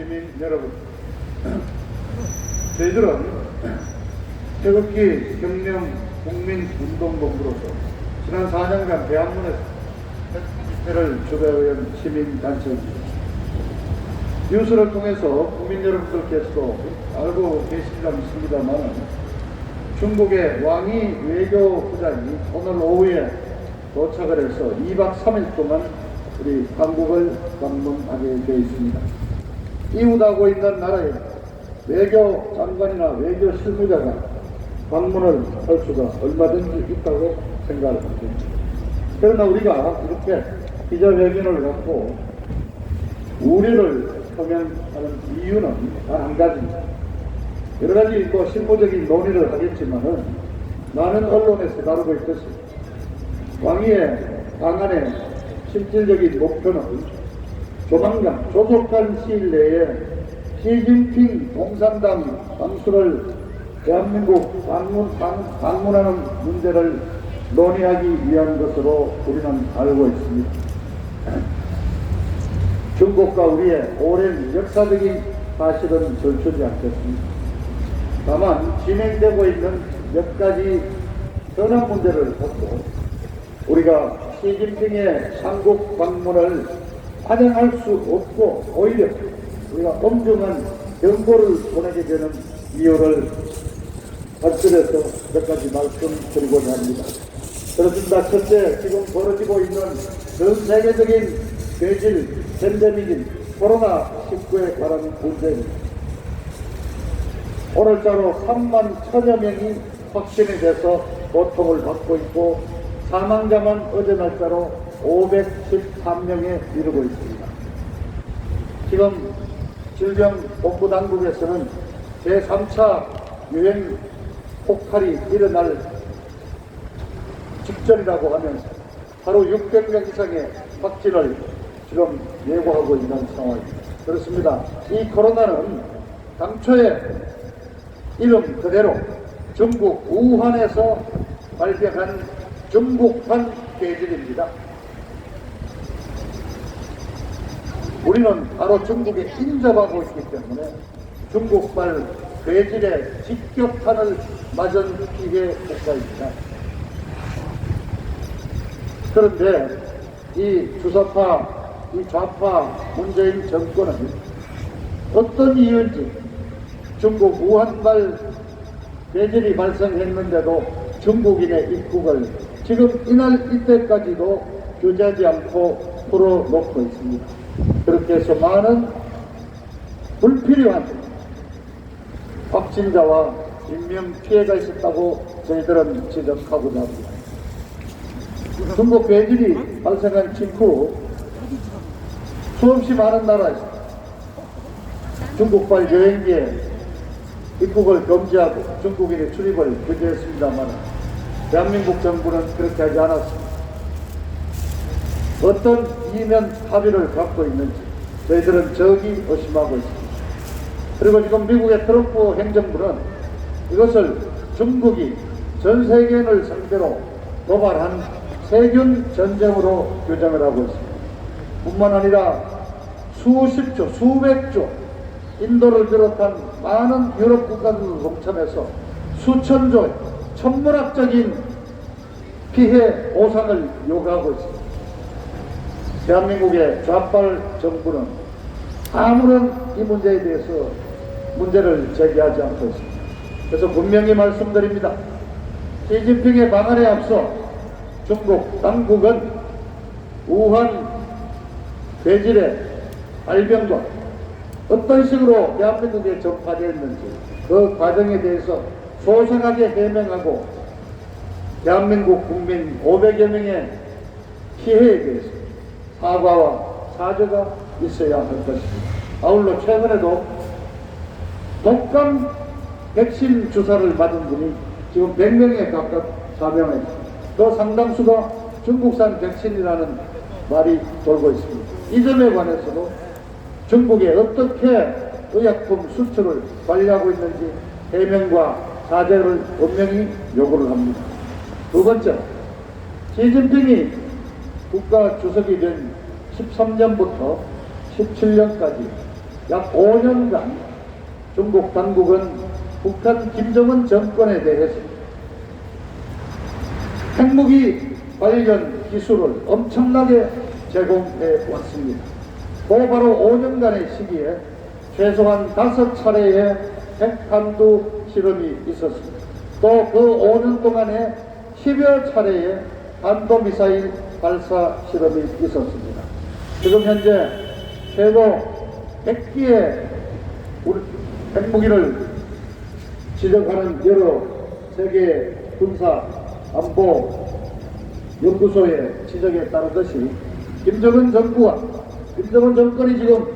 시민 여러분, 저희들은 태극기 혁명 국민운동본부로서 지난 4년간 대한민국에서 집회를 주도해온 시민단체입니다. 뉴스를 통해서 국민 여러분들께서도 알고 계시리라 믿습니다만, 중국의 왕이 외교부장이 오늘 오후에 도착을 해서 2박 3일 동안 우리 한국을 방문하게 되어 있습니다. 이웃하고 있는 나라에 외교 장관이나 외교 실무자가 방문을 할 수가 얼마든지 있다고 생각을 합니다. 그러나 우리가 이렇게 기자회견을 갖고 우려를 표명하는 이유는 단 한 가지입니다. 여러 가지 실무적인 논의를 하겠지만은 많은 언론에서 다루고 있듯이 왕위의 방안의 실질적인 목표는 조만간 조속한 시일 내에 시진핑 공산당 당수를 대한민국 방문하는 문제를 논의하기 위한 것으로 우리는 알고 있습니다. 중국과 우리의 오랜 역사적인 사실은 절추지 않겠습니다. 다만 진행되고 있는 몇 가지 현안 문제를 보고 우리가 시진핑의 한국 방문을 환영할 수 없고 오히려 우리가 엄중한 경고를 보내게 되는 이유를 발표해서 몇 가지 말씀드리고자 합니다. 그렇습니다. 첫째, 지금 벌어지고 있는 전 세계적인 괴질 팬데믹인 코로나19에 관한 문제입니다. 오늘자로 3만 1천여 명이 확진이 돼서 고통을 받고 있고 사망자만 어제 날짜로 513명에 이르고 있습니다. 지금 질병본부당국에서는 제3차 유행 폭발이 일어날 직전이라고 하면서 하루 600명 이상의 확진을 지금 예고하고 있는 상황입니다. 그렇습니다. 이 코로나는 당초에 이름 그대로 중국 우한에서 발병한 중국판 괴질입니다. 우리는 바로 중국에 인접하고 있기 때문에 중국발 괴질의 직격탄을 맞은 피해 국가입니다. 그런데 이 주사파, 이 좌파 문재인 정권은 어떤 이유인지 중국 우한발 괴질이 발생했는데도 중국인의 입국을 지금 이날 이때까지도 규제하지 않고 풀어놓고 있습니다. 그렇게 해서 많은 불필요한 확진자와 인명 피해가 있었다고 저희들은 지적하고자 합니다. 중국 괴질이 발생한 직후 수없이 많은 나라에서 중국발 여행기에 입국을 금지하고 중국인의 출입을 규제했습니다만 대한민국 정부는 그렇게 하지 않았습니다. 어떤 이면 합의를 갖고 있는지 저희들은 적이 의심하고 있습니다. 그리고 지금 미국의 트럼프 행정부는 이것을 중국이 전 세계인을 상대로 도발한 세균 전쟁으로 규정을 하고 있습니다. 뿐만 아니라 수십조, 수백조 인도를 비롯한 많은 유럽 국가들도 동참해서 수천조 천문학적인 피해 보상을 요구하고 있습니다. 대한민국의 좌빨 정부는 아무런 이 문제에 대해서 문제를 제기하지 않고 있습니다. 그래서 분명히 말씀드립니다. 시진핑의 방안에 앞서 중국 당국은 우한 괴질의 발병과 어떤 식으로 대한민국에 전파되었는지 그 과정에 대해서 소상하게 해명하고 대한민국 국민 500여 명의 피해에 대해서 사과와 사죄가 있어야 할 것입니다. 아울러 최근에도 독감 백신 주사를 맞은 분이 지금 100명에 가깝 사망했습니다. 그 상당수가 중국산 백신이라는 말이 돌고 있습니다. 이 점에 관해서도 중국에 어떻게 의약품 수출을 관리하고 있는지 해명과 사죄를 분명히 요구를 합니다. 두 번째, 시진핑이 국가 주석이 된 13년부터 17년까지 약 5년간 중국 당국은 북한 김정은 정권에 대해서 핵무기 관련 기술을 엄청나게 제공해 왔습니다. 그 바로 5년간의 시기에 최소한 5차례의 핵탄두 실험이 있었습니다. 또 그 5년 동안에 10여 차례의 탄도미사일 발사 실험이 있었습니다. 지금 현재 최고 100기의 핵무기를 지적하는 여러 세계 군사 안보 연구소의 지적에 따르듯이 김정은 정부와 김정은 정권이 지금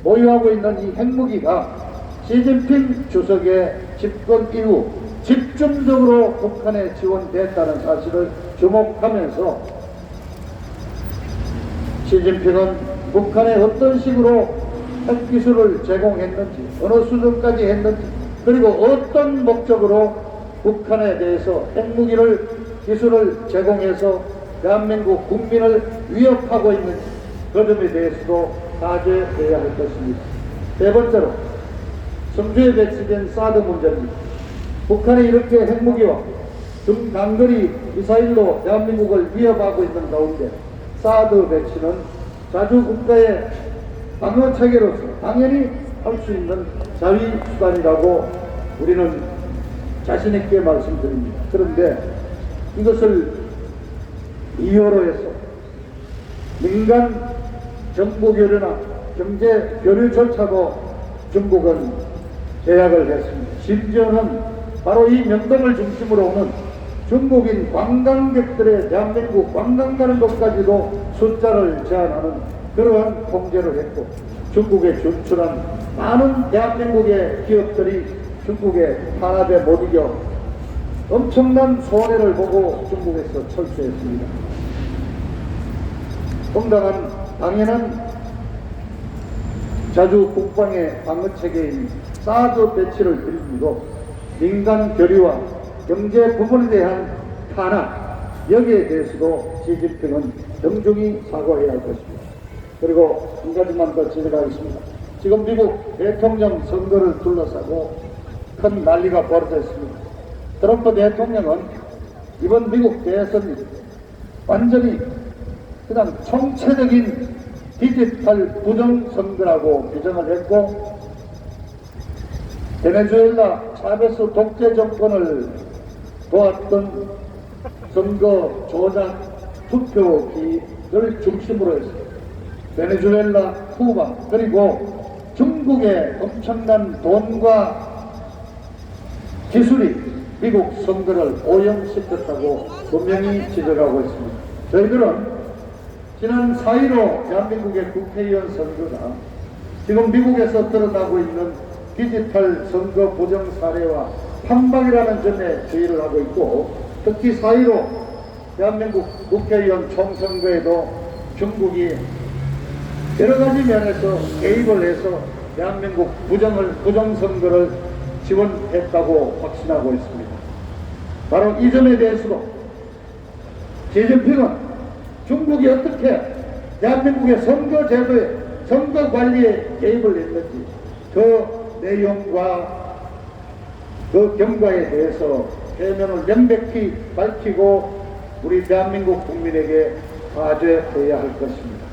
보유하고 있는 이 핵무기가 시진핑 주석의 집권 이후 집중적으로 북한에 지원됐다는 사실을 주목하면서 시진핑은 북한에 어떤 식으로 핵기술을 제공했는지, 어느 수준까지 했는지, 그리고 어떤 목적으로 북한에 대해서 핵무기를 기술을 제공해서 대한민국 국민을 위협하고 있는지 그 점에 대해서도 따져야 할 것입니다. 세 번째로 성주에 배치된 사드 문제입니다. 북한이 이렇게 핵무기와 중단거리 미사일로 대한민국을 위협하고 있는 가운데 사드 배치는 자주 국가의 방어 체계로서 당연히 할 수 있는 자위 수단이라고 우리는 자신 있게 말씀드립니다. 그런데 이것을 이유로 해서 민간 정보 교류나 경제 교류조차도 중국은 제약을 했습니다. 심지어는 바로 이 명동을 중심으로 오는 중국인 관광객들의 대한민국 관광 가는 것까지도 숫자를 제한하는 그러한 통제를 했고, 중국에 진출한 많은 대한민국의 기업들이 중국의 탄압에 못 이겨 엄청난 손해를 보고 중국에서 철수했습니다. 응당한 당연한 자주 국방의 방어체계인 사드 배치를 들이고 민간 교류와 경제 부분에 대한 탄압, 여기에 대해서도 시진핑은 정중히 사과해야 할 것입니다. 그리고 한 가지만 더 지적하겠습니다. 지금 미국 대통령 선거를 둘러싸고 큰 난리가 벌어졌습니다. 트럼프 대통령은 이번 미국 대선이 완전히 그냥 총체적인 디지털 부정선거라고 규정을 했고, 베네수엘라 차베스 독재 정권을 도왔던 선거 조작 투표기를 중심으로 해서 베네수엘라, 쿠바, 그리고 중국의 엄청난 돈과 기술이 미국 선거를 오염시켰다고 분명히 지적하고 있습니다. 저희들은 지난 4.15 대한민국의 국회의원 선거가 지금 미국에서 드러나고 있는 디지털 선거 부정 사례와 판박이라는 점에 주의를 하고 있고, 특히 4.15 대한민국 국회의원 총선거에도 중국이 여러 가지 면에서 개입을 해서 대한민국 부정선거를 지원했다고 확신하고 있습니다. 바로 이 점에 대해서도 시진핑은 중국이 어떻게 대한민국의 선거제도에 선거관리에 개입을 했는지 그 내용과 그 경과에 대해서 해명을 명백히 밝히고 우리 대한민국 국민에게 사죄해야 할 것입니다.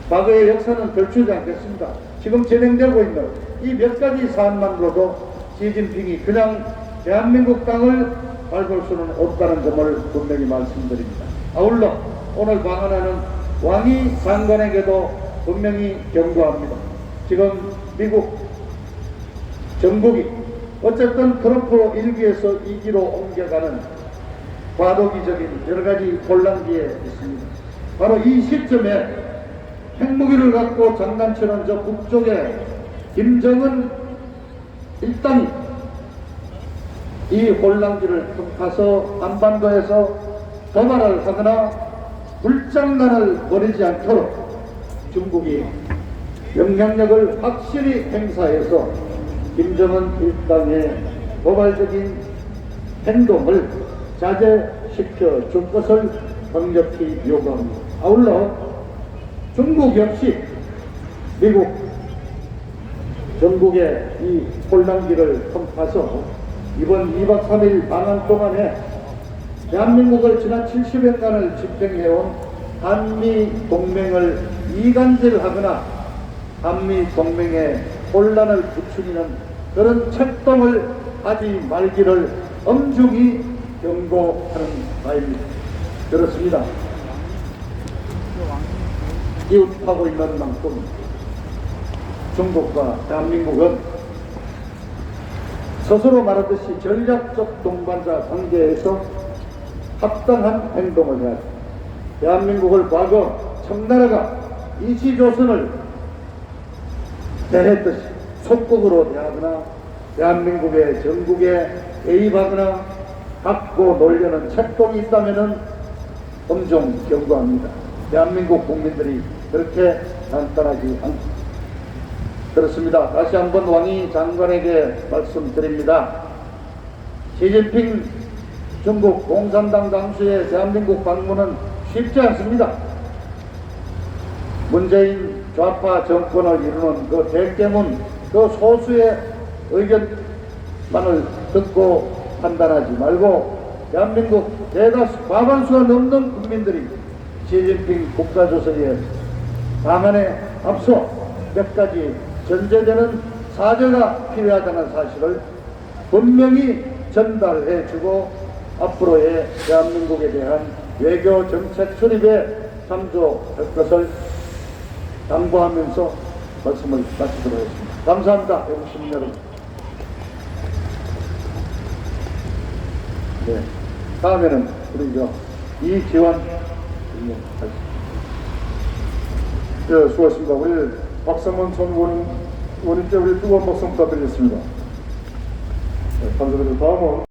과거의 역사는 덜추지 않겠습니다. 지금 진행되고 있는 이 몇 가지 사안만으로도 시진핑이 그냥 대한민국 땅을 밟을 수는 없다는 점을 분명히 말씀드립니다. 아울러 오늘 방한하는 왕이 장관에게도 분명히 경고합니다. 지금 미국 정국이 어쨌든 트럼프 1기에서 2기로 옮겨가는 과도기적인 여러 가지 혼란기에 있습니다. 바로 이 시점에 핵무기를 갖고 장난치는 저 북쪽에 김정은 일당이 이 혼란기를 틈타서 한반도에서 도발을 하거나 불장난을 벌이지 않도록 중국이 영향력을 확실히 행사해서 김정은 일당의 도발적인 행동을 자제시켜 줄 것을 강력히 요구합니다. 아울러 중국 역시 미국 전국의 이 혼란기를 통해서 이번 2박 3일 방한 동안에 대한민국을 지난 70년간을 집행해온 한미동맹을 이간질하거나 한미동맹의 혼란을 부추기는 그런 책동을 하지 말기를 엄중히 경고하는 바입니다. 그렇습니다. 이웃하고 있는 만큼 중국과 대한민국은 스스로 말하듯이 전략적 동반자 관계에서 합당한 행동을 해야 합니다. 대한민국을 과거 청나라가 이시조선을 대했듯이 속국으로 대하거나 대한민국의 전국에 개입하거나 갖고 놀려는 책동이 있다면 엄중 경고합니다. 대한민국 국민들이 그렇게 간단하지 않습니다. 그렇습니다. 다시 한번 왕이 장관에게 말씀드립니다. 시진핑 중국 공산당 당수의 대한민국 방문은 쉽지 않습니다. 문재인 좌파 정권을 이루는 그 대깨문, 그 소수의 의견만을 듣고 판단하지 말고 대한민국 대다수 과반수가 넘는 국민들이 시진핑 국가주석의 방안에 앞서 몇 가지 전제되는 사죄가 필요하다는 사실을 분명히 전달해주고 앞으로의 대한민국에 대한 외교 정책 수립에 참조할 것을 당부하면서 말씀을 마치도록 하겠습니다. 감사합니다. 외국 시민 여러분. 네, 다음에는 우리 이지원 네, 수고하셨습니다. 우리 박상원 전 원님께 우리 뜨거운 박수 부탁드리겠습니다. 네, 감사드립니다. 다음은